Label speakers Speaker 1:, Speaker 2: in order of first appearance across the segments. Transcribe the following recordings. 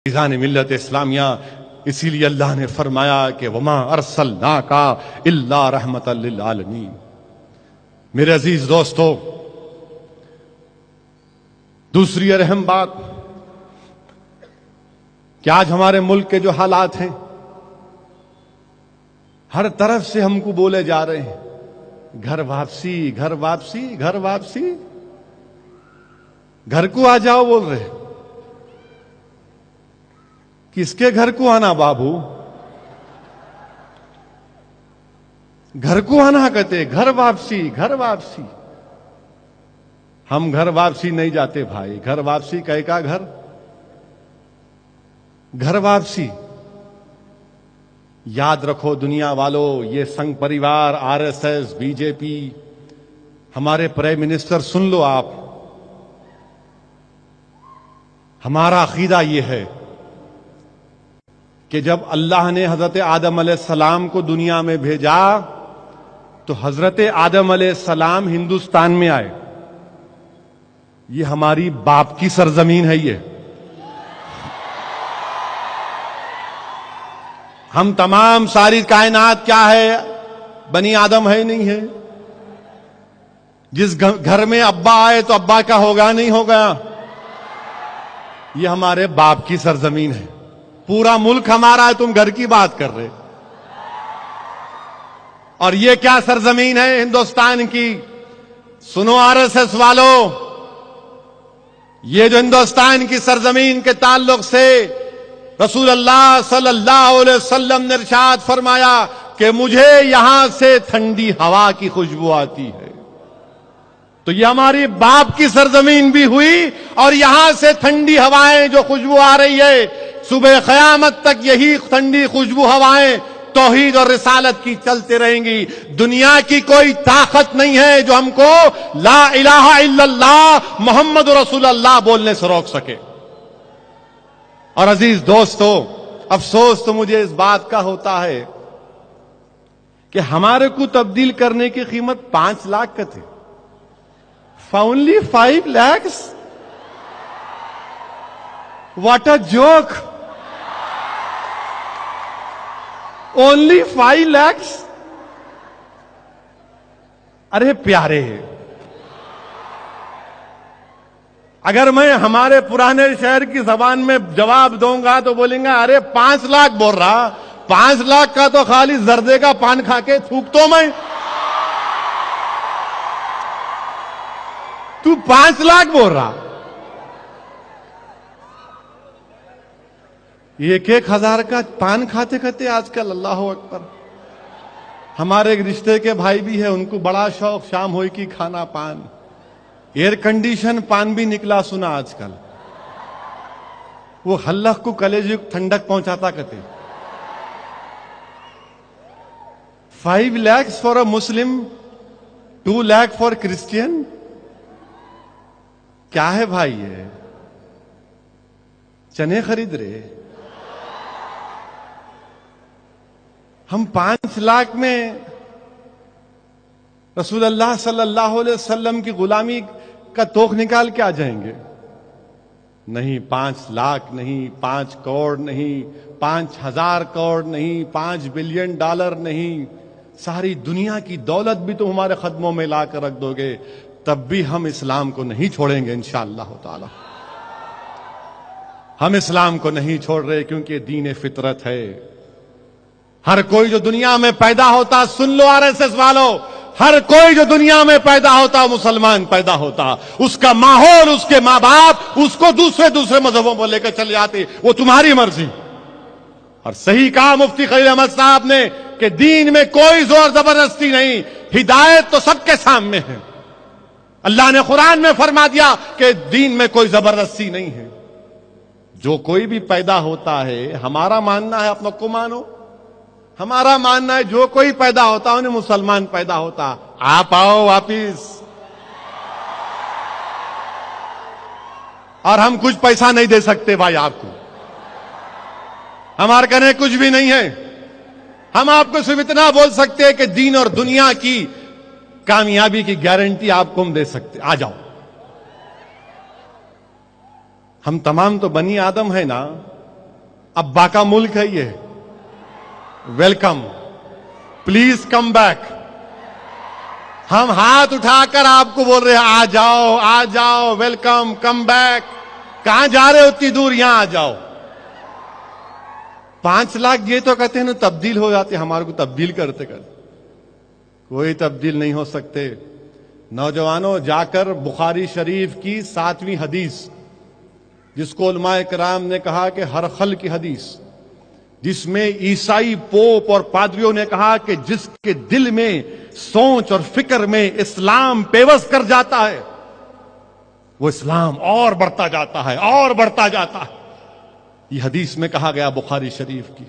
Speaker 1: عزیزان ملت اسلامیہ، اسی لیے اللہ نے فرمایا کہ وما ارسلناک الا رحمۃ للعالمین۔ میرے عزیز دوستو، دوسری اور اہم بات کہ آج ہمارے ملک کے جو حالات ہیں، ہر طرف سے ہم کو بولے جا رہے ہیں گھر واپسی، گھر واپسی، گھر واپسی، گھر کو آ جاؤ بول رہے۔ کس کے گھر کو آنا بابو؟ گھر کو آنا کہتے، گھر واپسی، گھر واپسی۔ ہم گھر واپسی نہیں جاتے بھائی، گھر واپسی کہے کا گھر؟ گھر واپسی یاد رکھو دنیا والو، یہ Sangh Parivar, R S S, B J P, ہمارے پرائم منسٹر، سن لو آپ، ہمارا عقیدہ یہ ہے کہ جب اللہ نے حضرت آدم علیہ السلام کو دنیا میں بھیجا تو حضرت آدم علیہ السلام ہندوستان میں آئے۔ یہ ہماری باپ کی سرزمین ہے۔ یہ ہم تمام ساری کائنات کیا ہے؟ بنی آدم ہے نہیں ہے؟ جس گھر میں ابا آئے تو ابا کا ہوگا نہیں ہوگا؟ یہ ہمارے باپ کی سرزمین ہے۔ پورا ملک ہمارا ہے، تم گھر کی بات کر رہے۔ اور یہ کیا سرزمین ہے ہندوستان کی؟ سنو آر ایس ایس والو، یہ جو ہندوستان کی سرزمین کے تعلق سے رسول اللہ صلی اللہ علیہ وسلم نے ارشاد فرمایا کہ مجھے یہاں سے ٹھنڈی ہوا کی خوشبو آتی ہے، تو یہ ہماری باپ کی سرزمین بھی ہوئی، اور یہاں سے ٹھنڈی ہوائیں جو خوشبو آ رہی ہے، صبح قیامت تک یہی ٹھنڈی خوشبو ہوائیں توحید اور رسالت کی چلتے رہیں گی۔ دنیا کی کوئی طاقت نہیں ہے جو ہم کو لا الہ الا اللہ محمد رسول اللہ بولنے سے روک سکے۔ اور عزیز دوستو، افسوس تو مجھے اس بات کا ہوتا ہے کہ ہمارے کو تبدیل کرنے کی قیمت 5 لاکھ کا تھے، only 5 lakhs? What a joke! Only 5 lakhs? ارے پیارے، اگر میں ہمارے پرانے شہر کی زبان میں جواب دوں گا تو بولیں گا ارے 5 لاکھ بول رہا، 5 لاکھ کا تو خالی زردے کا پان کھا کے تھوک تو میں، تو 5 لاکھ بول رہا۔ 1,000 کا پان کھاتے کھاتے آج کل، اللہ اکبر۔ ہمارے ایک رشتے کے بھائی بھی ہے، ان کو بڑا شوق شام ہوئی کی کھانا پان، ایئر کنڈیشن پان بھی نکلا سنا آج کل، وہ حلق کو کلیجے کو ٹھنڈک پہنچاتا کہتے۔ 5 lakhs for a Muslim, 2 lakh for Christian؟ کیا ہے بھائی یہ؟ چنے خرید رہے؟ ہم 5 لاکھ میں رسول اللہ صلی اللہ علیہ وسلم کی غلامی کا توق نکال کے آ جائیں گے؟ نہیں، 5 لاکھ نہیں، 5 کروڑ نہیں، 5,000 کروڑ نہیں، 5 بلین ڈالر نہیں، ساری دنیا کی دولت بھی تم ہمارے قدموں میں لا کر رکھ دو گے، تب بھی ہم اسلام کو نہیں چھوڑیں گے انشاءاللہ تعالی۔ ہم اسلام کو نہیں چھوڑ رہے کیونکہ دین فطرت ہے۔ ہر کوئی جو دنیا میں پیدا ہوتا، سن لو آر ایس ایس والو، ہر کوئی جو دنیا میں پیدا ہوتا مسلمان پیدا ہوتا، اس کا ماحول، اس کے ماں باپ اس کو دوسرے مذہبوں پر لے کر چلے جاتے، وہ تمہاری مرضی۔ اور صحیح کہا مفتی خلیل احمد صاحب نے کہ دین میں کوئی زور زبردستی نہیں، ہدایت تو سب کے سامنے ہے۔ اللہ نے قرآن میں فرما دیا کہ دین میں کوئی زبردستی نہیں ہے۔ جو کوئی بھی پیدا ہوتا ہے، ہمارا ماننا ہے اپنا کو مانو، ہمارا ماننا ہے جو کوئی پیدا ہوتا انہیں مسلمان پیدا ہوتا۔ آپ آؤ واپس، اور ہم کچھ پیسہ نہیں دے سکتے بھائی آپ کو، ہمارے کہنے کچھ بھی نہیں ہے۔ ہم آپ کو صرف اتنا بول سکتے ہیں کہ دین اور دنیا کی کامیابی کی گارنٹی آپ کو ہم دے سکتے، آ جاؤ۔ ہم تمام تو بنی آدم ہیں نا، ابا کا ملک ہے یہ. Welcome, please come back. ہم ہاتھ اٹھا کر آپ کو بول رہے ہیں آ جاؤ, آ جاؤ, ویلکم, کم بیک. کہاں جا رہے ہو اتنی دور, یہاں آ جاؤ. 5 لاکھ یہ تو کہتے ہیں نا تبدیل ہو جاتے, ہمارے کو تبدیل کرتے کرتے کوئی تبدیل نہیں ہو سکتے. نوجوانوں, جا کر بخاری شریف کی 7ویں حدیث, جس کو علماء کرام نے کہا کہ ہر خل کی حدیث, جس میں عیسائی پوپ اور پادریوں نے کہا کہ جس کے دل میں سوچ اور فکر میں اسلام پیوست کر جاتا ہے وہ اسلام اور بڑھتا جاتا ہے, اور بڑھتا جاتا ہے. یہ حدیث میں کہا گیا بخاری شریف کی.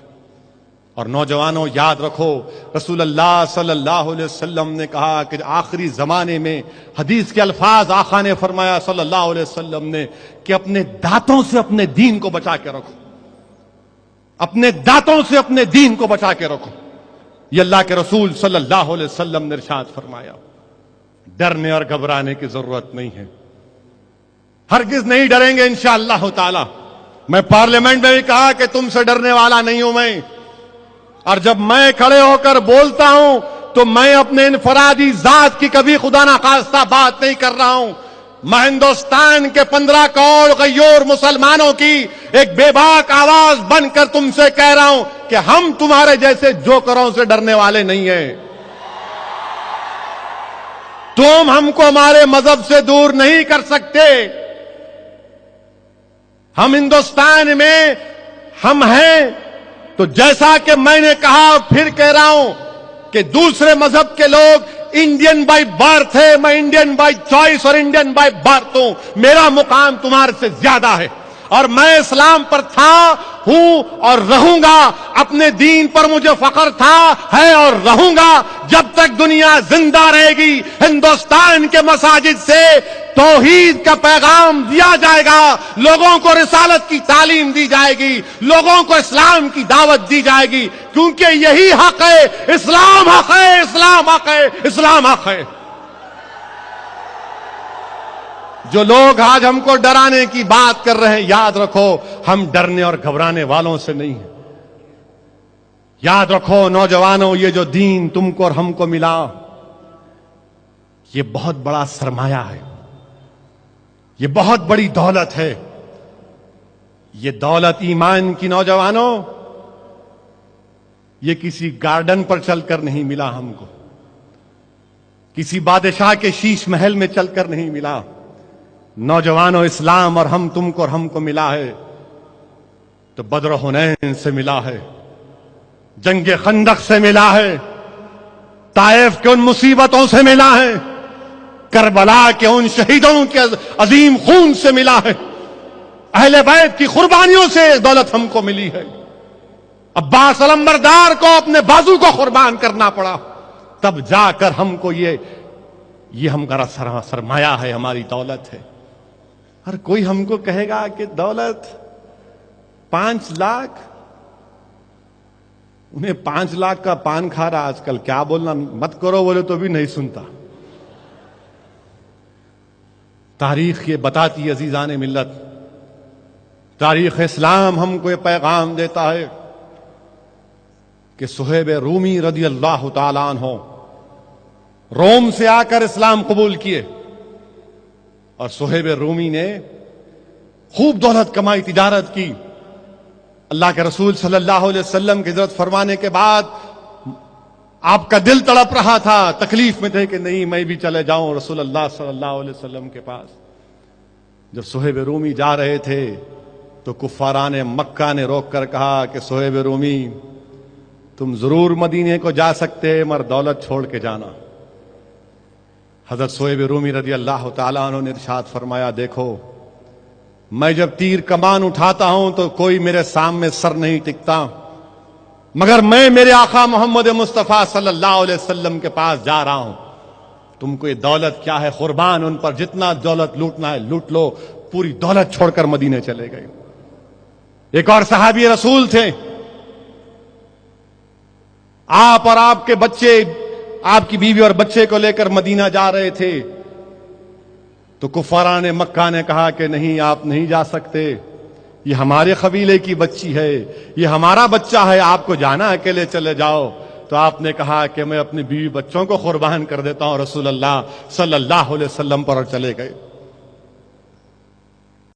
Speaker 1: اور نوجوانوں یاد رکھو, رسول اللہ صلی اللہ علیہ وسلم نے کہا کہ آخری زمانے میں, حدیث کے الفاظ آقا نے فرمایا صلی اللہ علیہ وسلم نے, کہ اپنے دانتوں سے اپنے دین کو بچا کے رکھو, اپنے دانتوں سے اپنے دین کو بچا کے رکھو. یہ اللہ کے رسول صلی اللہ علیہ وسلم نے ارشاد فرمایا. ڈرنے اور گھبرانے کی ضرورت نہیں ہے, ہرگز نہیں ڈریں گے انشاءاللہ تعالی. میں پارلیمنٹ میں بھی کہا کہ تم سے ڈرنے والا نہیں ہوں میں, اور جب میں کھڑے ہو کر بولتا ہوں تو میں اپنے انفرادی ذات کی کبھی خدا نخواستہ بات نہیں کر رہا ہوں. میں ہندوستان کے 15 کروڑ غیور مسلمانوں کی ایک بے باک آواز بن کر تم سے کہہ رہا ہوں کہ ہم تمہارے جیسے جوکروں سے ڈرنے والے نہیں ہیں. تم ہم کو ہمارے مذہب سے دور نہیں کر سکتے. ہم ہندوستان میں ہم ہیں تو جیسا کہ میں نے کہا پھر کہہ رہا ہوں کہ دوسرے مذہب کے لوگ انڈین بائی برتھ ہے, میں انڈین بائی چوائس اور انڈین بائی برتھ ہوں. میرا مقام تمہارے سے زیادہ ہے, اور میں اسلام پر تھا, ہوں اور رہوں گا. اپنے دین پر مجھے فخر تھا, ہے اور رہوں گا. جب تک دنیا زندہ رہے گی ہندوستان کے مساجد سے توحید کا پیغام دیا جائے گا, لوگوں کو رسالت کی تعلیم دی جائے گی, لوگوں کو اسلام کی دعوت دی جائے گی, کیونکہ یہی حق ہے. اسلام حق ہے, اسلام حق ہے, اسلام حق ہے. جو لوگ آج ہم کو ڈرانے کی بات کر رہے ہیں, یاد رکھو ہم ڈرنے اور گھبرانے والوں سے نہیں ہیں. یاد رکھو نوجوانوں, یہ جو دین تم کو اور ہم کو ملا یہ بہت بڑا سرمایہ ہے, یہ بہت بڑی دولت ہے. یہ دولت ایمان کی نوجوانوں, یہ کسی گارڈن پر چل کر نہیں ملا ہم کو, کسی بادشاہ کے شیش محل میں چل کر نہیں ملا. نوجوانوں, اسلام اور ہم تم کو اور ہم کو ملا ہے تو بدر و حنین سے ملا ہے, جنگ خندق سے ملا ہے, طائف کے ان مصیبتوں سے ملا ہے, کربلا کے ان شہیدوں کے عظیم خون سے ملا ہے, اہل بیت کی قربانیوں سے دولت ہم کو ملی ہے. عباس علمبردار کو اپنے بازو کو قربان کرنا پڑا, تب جا کر ہم کو یہ ہمارا سرمایہ ہے, ہماری دولت ہے. ہر کوئی ہم کو کہے گا کہ دولت 5 لاکھ, انہیں 5 لاکھ کا پان کھا رہا آج کل, کیا بولنا مت کرو بولے تو بھی نہیں سنتا. تاریخ یہ بتاتی عزیزان ملت, تاریخ اسلام ہم کو یہ پیغام دیتا ہے کہ صہیب رومی رضی اللہ تعالیٰ عنہ روم سے آ کر اسلام قبول کیے, اور صہیب رومی نے خوب دولت کمائی, تجارت کی. اللہ کے رسول صلی اللہ علیہ وسلم کی ہجرت فرمانے کے بعد آپ کا دل تڑپ رہا تھا, تکلیف میں تھے کہ نہیں میں بھی چلے جاؤں رسول اللہ صلی اللہ علیہ وسلم کے پاس. جب صہیب رومی جا رہے تھے تو کفاران مکہ نے روک کر کہا کہ صہیب رومی تم ضرور مدینے کو جا سکتے مگر دولت چھوڑ کے جانا. حضرت صہیب رومی رضی اللہ تعالیٰ عنہ نے ارشاد فرمایا, دیکھو میں جب تیر کمان اٹھاتا ہوں تو کوئی میرے سامنے سر نہیں ٹکتا, مگر میں میرے آقا محمد مصطفیٰ صلی اللہ علیہ وسلم کے پاس جا رہا ہوں. تم کو یہ دولت کیا ہے, قربان ان پر, جتنا دولت لوٹنا ہے لوٹ لو. پوری دولت چھوڑ کر مدینے چلے گئے. ایک اور صحابی رسول تھے, آپ اور آپ کے بچے, آپ کی بیوی اور بچے کو لے کر مدینہ جا رہے تھے تو کفاران مکہ نے کہا کہ نہیں آپ نہیں جا سکتے, یہ ہمارے قبیلے کی بچی ہے، یہ ہمارا بچہ ہے، آپ کو جانا اکیلے چلے جاؤ۔ تو آپ نے کہا کہ میں اپنی بیوی بچوں کو قربان کر دیتا ہوں رسول اللہ صلی اللہ علیہ وسلم پر، اور چلے گئے۔